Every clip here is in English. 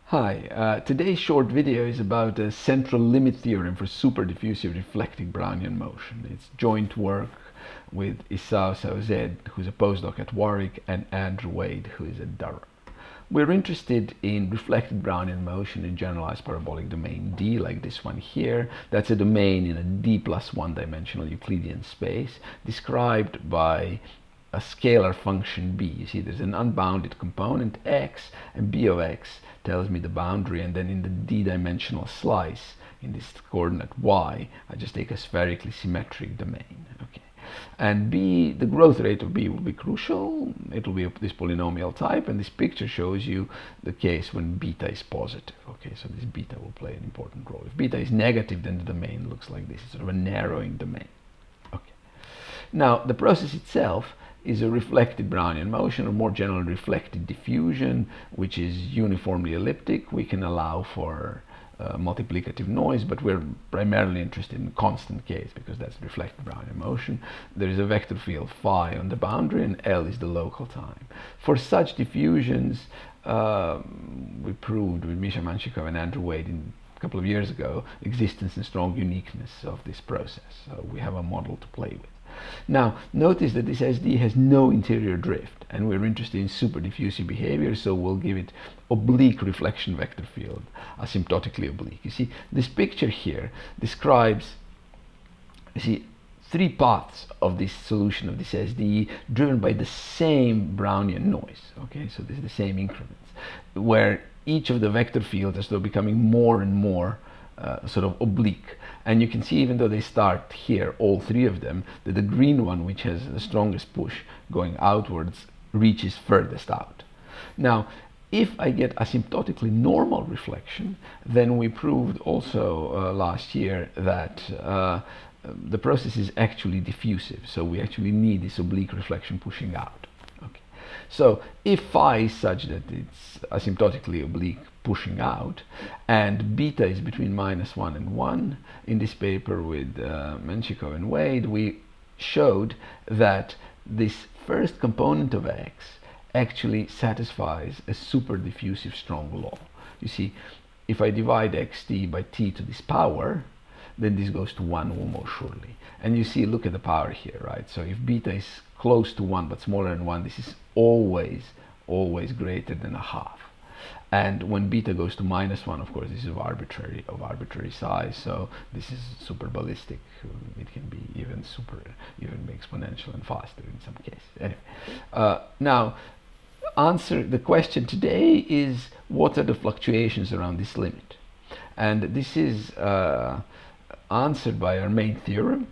Hi, today's short video is about the central limit theorem for superdiffusive reflecting Brownian motion. It's joint work with Isao Sauzedde, who's a postdoc at Warwick, and Andrew Wade, who is at Durham. We're interested in reflected Brownian motion in generalized parabolic domain D, like this one here. That's a domain in a D plus one dimensional Euclidean space, described by a scalar function b. You see there's an unbounded component x, and b of x tells me the boundary, and then in the d-dimensional slice in this coordinate y, I just take a spherically symmetric domain. Okay. And b, the growth rate of b will be crucial. It will be of this polynomial type, and this picture shows you the case when beta is positive. Okay, so this beta will play an important role. If beta is negative, then the domain looks like this. It's sort of a narrowing domain. Okay. Now, the process itself is a reflected Brownian motion, or more generally reflected diffusion, which is uniformly elliptic. We can allow for multiplicative noise, but we're primarily interested in the constant case because that's reflected Brownian motion. There is a vector field phi on the boundary, and L is the local time. For such diffusions, we proved with Misha Manchikov and Andrew Wade a couple of years ago existence and strong uniqueness of this process. So we have a model to play with. Now, notice that this SD has no interior drift, and we're interested in superdiffusive behavior, so we'll give it oblique reflection vector field, asymptotically oblique. You see, this picture here describes, you see, three paths of this solution of this SDE driven by the same Brownian noise. Okay, so this is the same increments, where each of the vector fields is though becoming more and more sort of oblique. And you can see, even though they start here, all three of them, that the green one, which has the strongest push going outwards, reaches furthest out. Now, if I get asymptotically normal reflection, then we proved also last year that the process is actually diffusive. So we actually need this oblique reflection pushing out. Okay. So if phi is such that it's asymptotically oblique pushing out, and beta is between -1 and 1, in this paper with Menchikov and Wade, we showed that this first component of x actually satisfies a superdiffusive strong law. You see, if I divide xt by t to this power, then this goes to 1 almost surely. And you see, look at the power here, right? So if beta is close to 1 but smaller than 1, this is always greater than a half. And when beta goes to -1, of course, this is of arbitrary size, so this is super ballistic. It can be even exponential and faster in some cases. Anyway, now, the question today is, what are the fluctuations around this limit? And this is answered by our main theorem,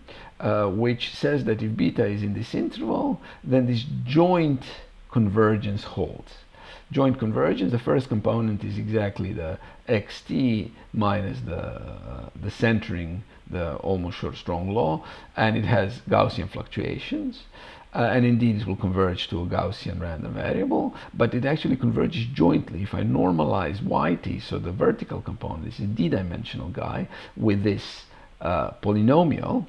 which says that if beta is in this interval, then this joint convergence holds. Joint convergence, the first component is exactly the xt minus the centering, the almost sure strong law, and it has Gaussian fluctuations. And indeed, it will converge to a Gaussian random variable, but it actually converges jointly. If I normalize yt, so the vertical component, this is a d-dimensional guy, with this polynomial,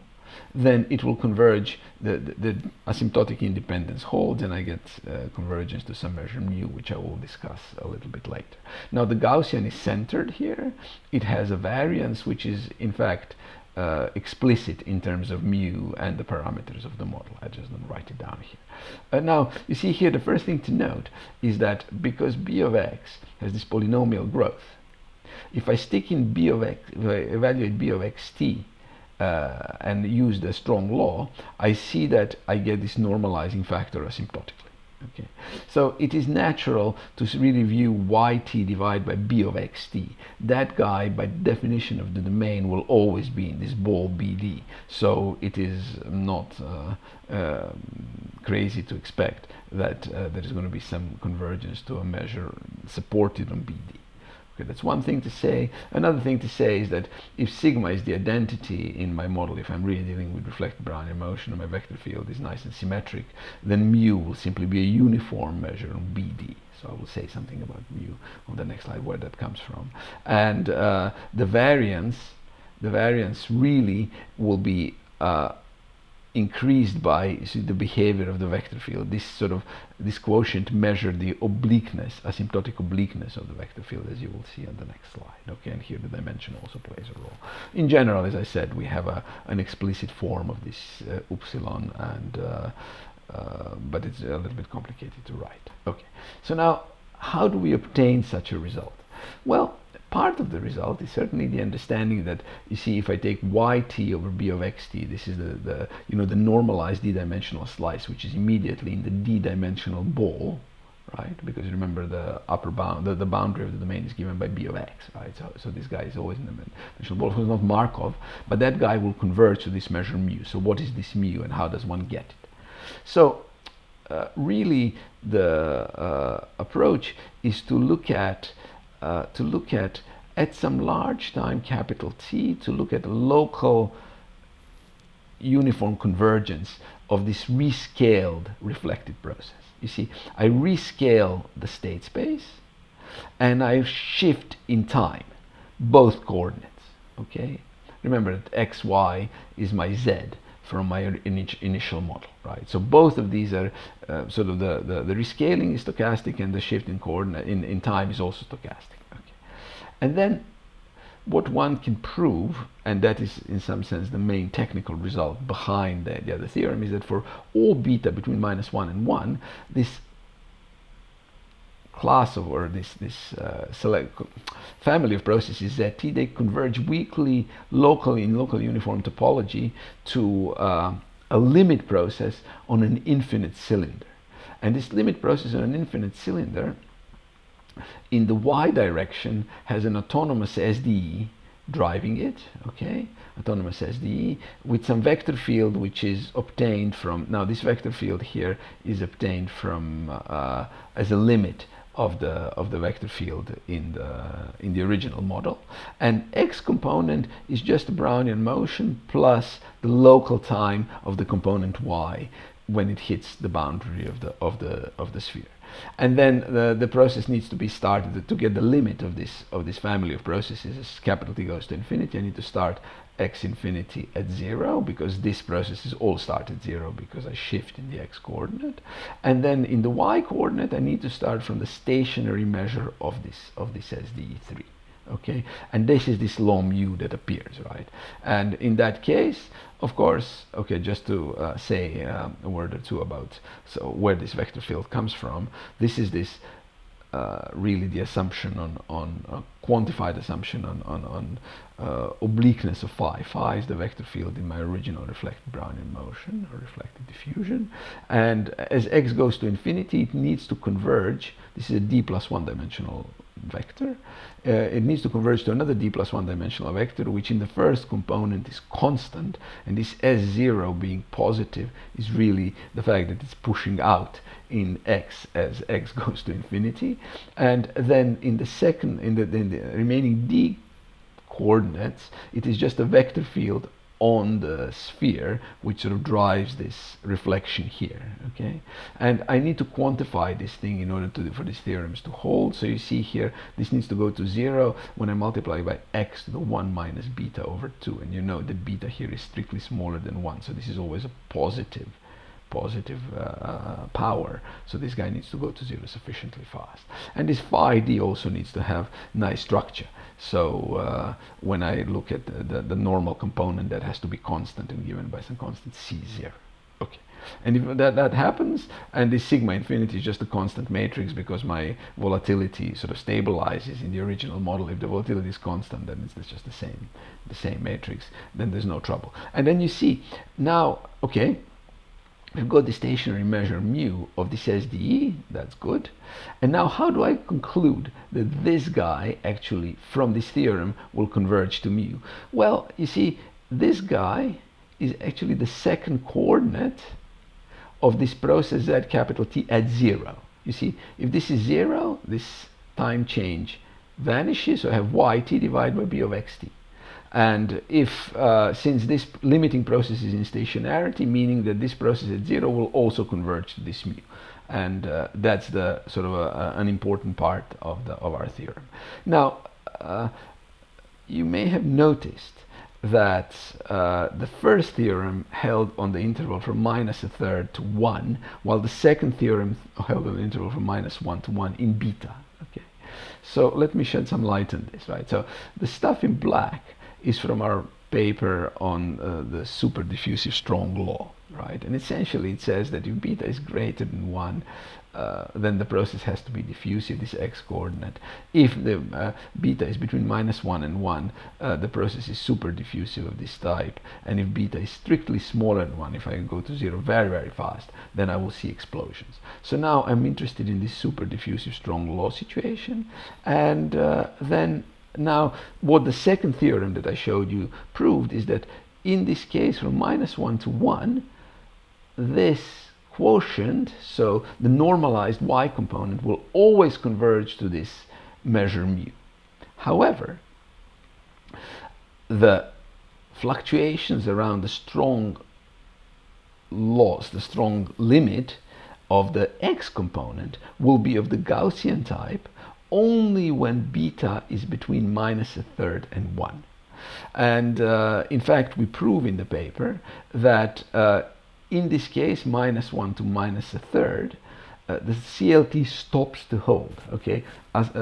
then it will converge, the asymptotic independence holds, and I get convergence to some measure mu, which I will discuss a little bit later. Now, the Gaussian is centered here. It has a variance which is, in fact, explicit in terms of mu and the parameters of the model. I just don't write it down here. Now, you see here, the first thing to note is that because b of x has this polynomial growth, if I stick in b of x, if I evaluate b of xt, and use the strong law, I see that I get this normalizing factor asymptotically. Okay, so it is natural to really view yt divided by b of xt. That guy, by definition of the domain, will always be in this ball BD. So it is not crazy to expect that there is going to be some convergence to a measure supported on BD. Okay, that's one thing to say. Another thing to say is that if sigma is the identity in my model, if I'm really dealing with reflected Brownian motion and my vector field is nice and symmetric, then mu will simply be a uniform measure on BD. So I will say something about mu on the next slide, where that comes from. And the variance really will be increased by the behavior of the vector field. This quotient measured the obliqueness, asymptotic obliqueness of the vector field, as you will see on the next slide. Okay, and here the dimension also plays a role. In general, as I said, we have an explicit form of this upsilon, and but it's a little bit complicated to write. Okay, so now how do we obtain such a result? Well, part of the result is certainly the understanding that, you see, if I take yt over b of xt, this is the normalized d-dimensional slice, which is immediately in the d-dimensional ball, right? Because remember, the upper bound, the boundary of the domain is given by b of x, right? So this guy is always in the dimensional ball. So it's not Markov, but that guy will converge to this measure mu. So what is this mu, and how does one get it? So really, the approach is to look at some large time capital T, to look at local uniform convergence of this rescaled reflected process. You see, I rescale the state space and I shift in time both coordinates. Okay, remember that xy is my z from my initial model, right? So both of these are sort of the rescaling is stochastic, and the shift in coordinate in time is also stochastic. Okay. And then what one can prove, and that is in some sense the main technical result behind the other theorem, is that for all beta between -1 and 1, this class of, or this select family of processes ZT, they converge weakly, locally, in local uniform topology to a limit process on an infinite cylinder. And this limit process on an infinite cylinder in the y direction has an autonomous SDE driving it, okay, autonomous SDE, with some vector field which is obtained from, now this vector field here is obtained from as a limit of the vector field in the original model, and x component is just a Brownian motion plus the local time of the component y when it hits the boundary of the sphere. And then the process needs to be started to get the limit of this family of processes. As capital T goes to infinity, I need to start x infinity at 0, because this process is all start at 0 because I shift in the x coordinate. And then in the y coordinate, I need to start from the stationary measure of this SDE3. Okay, and this is this law mu that appears, right? And in that case, of course, okay, just to say a word or two about where this vector field comes from. This is really the assumption on quantified assumption on obliqueness of phi. Phi is the vector field in my original reflected Brownian motion, or reflected diffusion. And as x goes to infinity, it needs to converge. This is a d plus 1 dimensional vector. It needs to converge to another d plus 1 dimensional vector, which in the first component is constant, and this S0 being positive is really the fact that it's pushing out in x as x goes to infinity. And then in the second, in the remaining d coordinates, it is just a vector field on the sphere which sort of drives this reflection here. Okay, and I need to quantify this thing in order for these theorems to hold. So you see here, this needs to go to 0 when I multiply by x to the 1 minus beta over 2, and you know that beta here is strictly smaller than 1, so this is always a positive power, so this guy needs to go to 0 sufficiently fast. And this phi d also needs to have nice structure. So when I look at the normal component, that has to be constant and given by some constant c0. Okay, and if that happens, and this sigma infinity is just a constant matrix because my volatility sort of stabilizes in the original model. If the volatility is constant, then it's just the same matrix, then there's no trouble. And then you see now, okay, we've got the stationary measure mu of this SDE, that's good. And now how do I conclude that this guy actually, from this theorem, will converge to mu? Well, you see, this guy is actually the second coordinate of this process z capital T at 0. You see, if this is 0, this time change vanishes, so I have yt divided by b of xt. And if, since this limiting process is in stationarity, meaning that this process at 0 will also converge to this mu. And that's the sort of an important part of our theorem. Now, you may have noticed that the first theorem held on the interval from -1/3 to 1, while the second theorem held on the interval from -1 to 1 in beta. Okay, so let me shed some light on this, right? So the stuff in black is from our paper on the superdiffusive strong law, right? And essentially it says that if beta is greater than 1, then the process has to be diffusive, this x coordinate. If the beta is between -1 and 1, the process is superdiffusive of this type. And if beta is strictly smaller than 1, if I go to 0 very, very fast, then I will see explosions. So now I'm interested in this superdiffusive strong law situation. And then now what the second theorem that I showed you proved is that in this case from -1 to 1, this quotient, so the normalized y component, will always converge to this measure mu. However, the fluctuations around the strong loss, the strong limit of the x component, will be of the Gaussian type only when beta is between -1/3 and 1. And in fact, we prove in the paper that in this case, -1 to -1/3, the CLT stops to hold. Okay,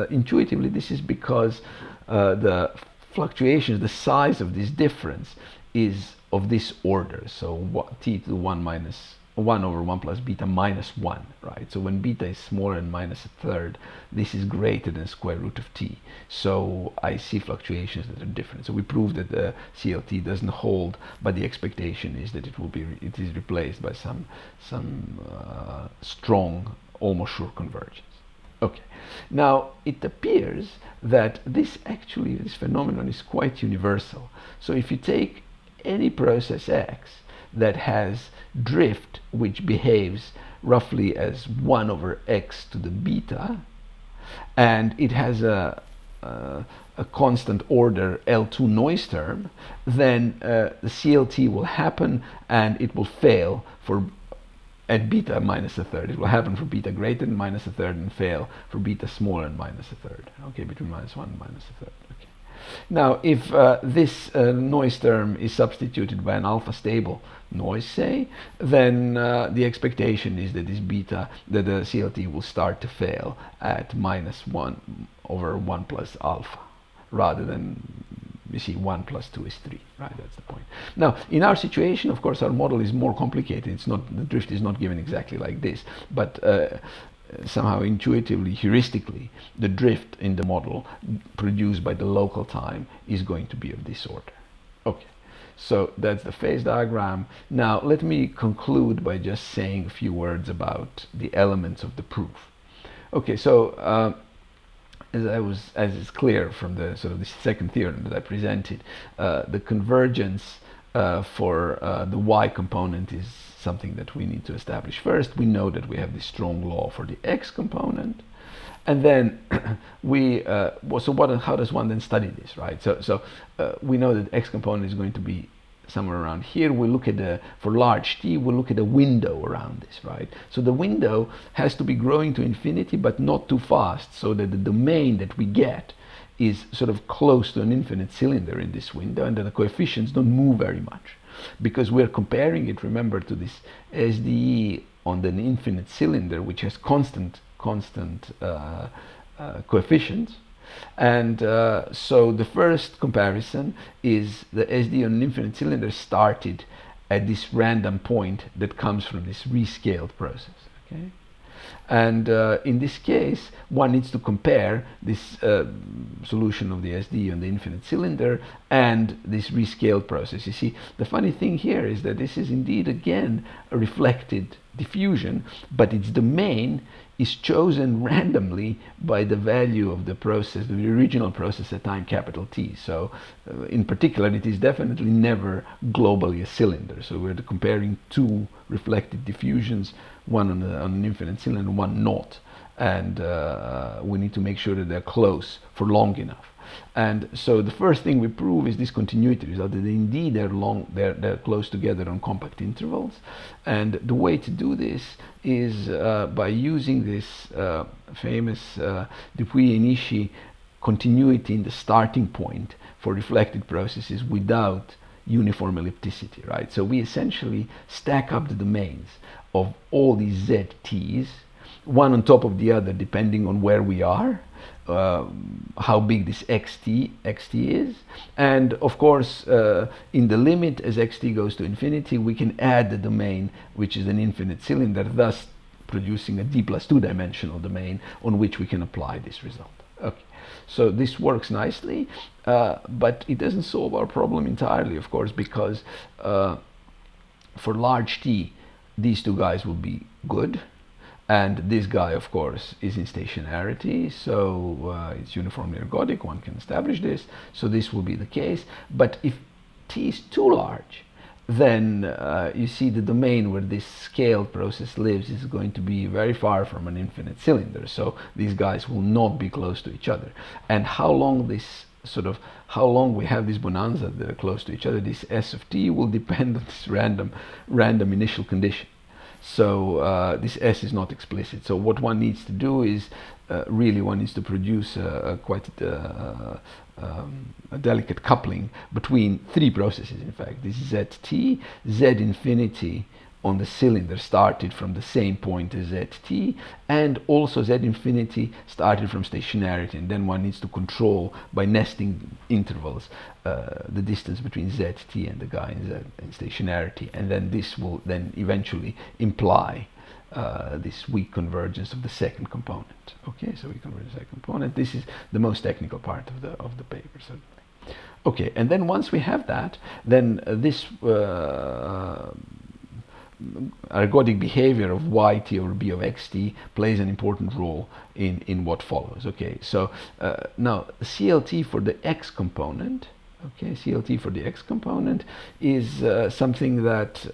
intuitively, this is because the fluctuations, the size of this difference, is of this order. So t to the 1 over 1 plus beta minus 1, right? So when beta is smaller than -1/3, this is greater than square root of t. So I see fluctuations that are different. So we prove that the CLT doesn't hold, but the expectation is that it is replaced by some strong, almost sure convergence. Okay. Now it appears that this phenomenon is quite universal. So if you take any process x that has drift which behaves roughly as 1 over x to the beta, and it has a constant order L2 noise term, then the CLT will happen and it will fail at beta -1/3. It will happen for beta greater than -1/3 and fail for beta smaller than -1/3. Okay, between -1 and -1/3. Okay. Now, if this noise term is substituted by an alpha stable noise, say, then the expectation is that that the CLT will start to fail at -1 over 1 plus alpha, rather than, you see, 1 plus 2 is 3, right? That's the point. Now, in our situation, of course, our model is more complicated. It's not, the drift is not given exactly like this, but somehow intuitively, heuristically, the drift in the model produced by the local time is going to be of this order. Okay, so that's the phase diagram. Now let me conclude by just saying a few words about the elements of the proof. Okay, so as is clear from the sort of the second theorem that I presented, the convergence for the y component is something that we need to establish first. We know that we have this strong law for the x component, and then how does one then study this, right? So we know that x component is going to be somewhere around here. We look at for large t, we look at a window around this, right? So the window has to be growing to infinity, but not too fast, so that the domain that we get is sort of close to an infinite cylinder in this window, and that the coefficients don't move very much, because we're comparing it, remember, to this SDE on an infinite cylinder, which has constant coefficients. And so the first comparison is the SD on an infinite cylinder started at this random point that comes from this rescaled process. Okay, and in this case, one needs to compare this solution of the SD on the infinite cylinder and this rescaled process. You see, the funny thing here is that this is indeed again a reflected diffusion, but its domain is chosen randomly by the value of the process, the original process at time capital T. So in particular, it is definitely never globally a cylinder. So we're comparing two reflected diffusions, one on an infinite cylinder, one not. And we need to make sure that they're close for long enough. And so the first thing we prove is this continuity result, that indeed they're close together on compact intervals. And the way to do this is by using this famous Dupuy and Ishii continuity in the starting point for reflected processes without uniform ellipticity, right? So we essentially stack up the domains of all these ZTs, one on top of the other, depending on where we are, how big this xt is, and of course in the limit as xt goes to infinity, we can add the domain, which is an infinite cylinder, thus producing a d plus 2 dimensional domain on which we can apply this result. Okay, so this works nicely, but it doesn't solve our problem entirely, of course, because for large T, these two guys will be good, and this guy, of course, is in stationarity, so it's uniformly ergodic, one can establish this, so this will be the case. But if T is too large, then you see the domain where this scaled process lives is going to be very far from an infinite cylinder, so these guys will not be close to each other. And how long we have this bonanza that are close to each other, this S of T, will depend on this random initial condition. So this S is not explicit. So what one needs to do is really one needs to produce quite a delicate coupling between three processes. In fact, this ZT, Z infinity on the cylinder started from the same point as ZT, and also Z infinity started from stationarity, and then one needs to control by nesting intervals the distance between ZT and the guy in stationarity, and then this will then eventually imply this weak convergence of the second component. Okay, so we converge the second component. This is the most technical part of the paper, certainly. Okay, and then once we have that, then this ergodic behavior of yt over b of xt plays an important role in what follows. Okay, so now CLT for the x component, okay, CLT for the x component is something that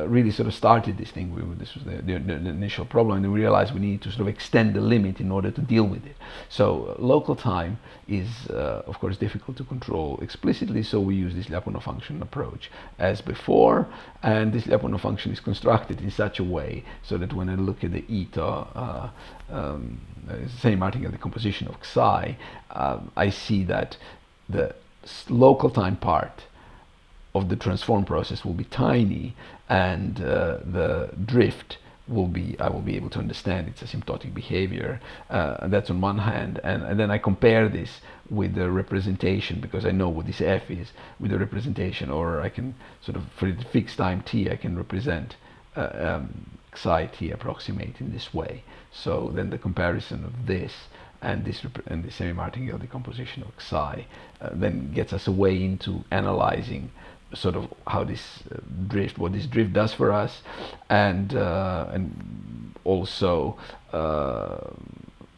really sort of started this thing. This was the initial problem, and we realized we need to sort of extend the limit in order to deal with it. So local time is of course difficult to control explicitly, so we use this Lyapunov function approach as before, and this Lyapunov function is constructed in such a way so that when I look at the eta same martingale decomposition of psi, I see that the local time part of the transform process will be tiny, and the drift will be, I will be able to understand its asymptotic behavior. That's on one hand, and then I compare this with the representation, because I know what this f is, with the representation, or I can sort of, for the fixed time t, I can represent psi t approximate in this way. So then the comparison of this and this semi-martingale decomposition of psi then gets us a way into analyzing sort of how this drift, what this drift does for us, and also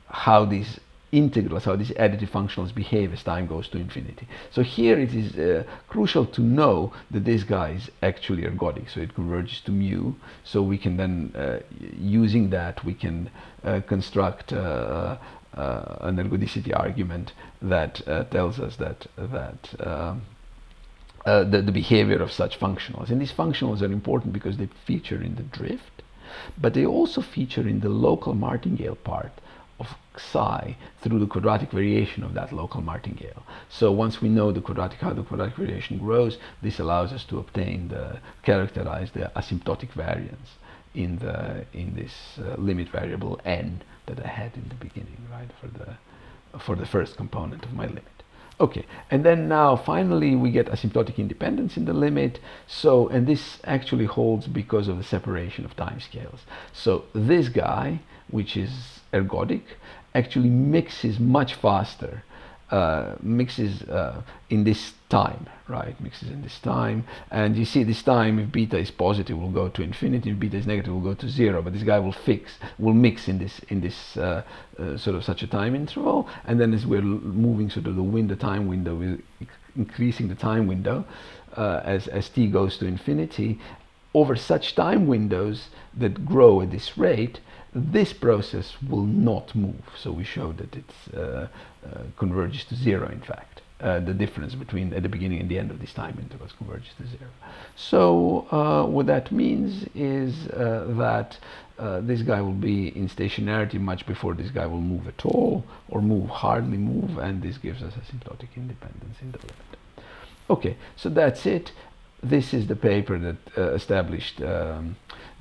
how these integrals, how these additive functionals behave as time goes to infinity. So here it is crucial to know that this guy is actually ergodic, so it converges to mu. So we can then, using that, we can construct an ergodicity argument that tells us that the behavior of such functionals. And these functionals are important because they feature in the drift, but they also feature in the local martingale part of psi through the quadratic variation of that local martingale. So once we know how the quadratic variation grows, this allows us to obtain characterize the asymptotic variance in this limit variable n that I had in the beginning, right, for the first component of my limit. Okay, and then now finally we get asymptotic independence in the limit. So, and this actually holds because of the separation of timescales. So this guy, which is ergodic, actually mixes much faster, mixes in this time, right? Mixes in this time, and you see this time, if beta is positive, will go to infinity. If beta is negative, will go to 0. But this guy will mix in this sort of such a time interval, and then as we're moving sort of the time window, we're increasing the time window as t goes to infinity. Over such time windows that grow at this rate, this process will not move. So we show that it converges to 0, in fact. the difference between at the beginning and the end of these time intervals converges to zero. So what that means is that this guy will be in stationarity much before this guy will move at all, or hardly move, and this gives us asymptotic independence in the limit. Okay, so that's it. This is the paper that established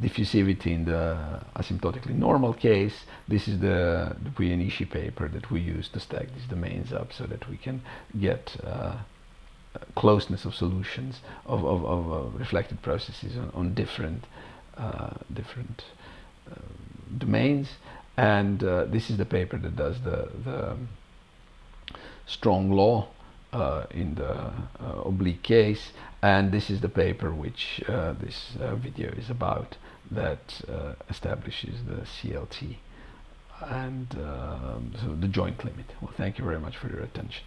diffusivity in the asymptotically normal case. This is the Dupuy and Ishii paper that we use to stack these domains up so that we can get closeness of solutions of reflected processes on different domains. And this is the paper that does the strong law in the oblique case, and this is the paper which this video is about, that establishes the CLT and so the joint limit. Well, thank you very much for your attention.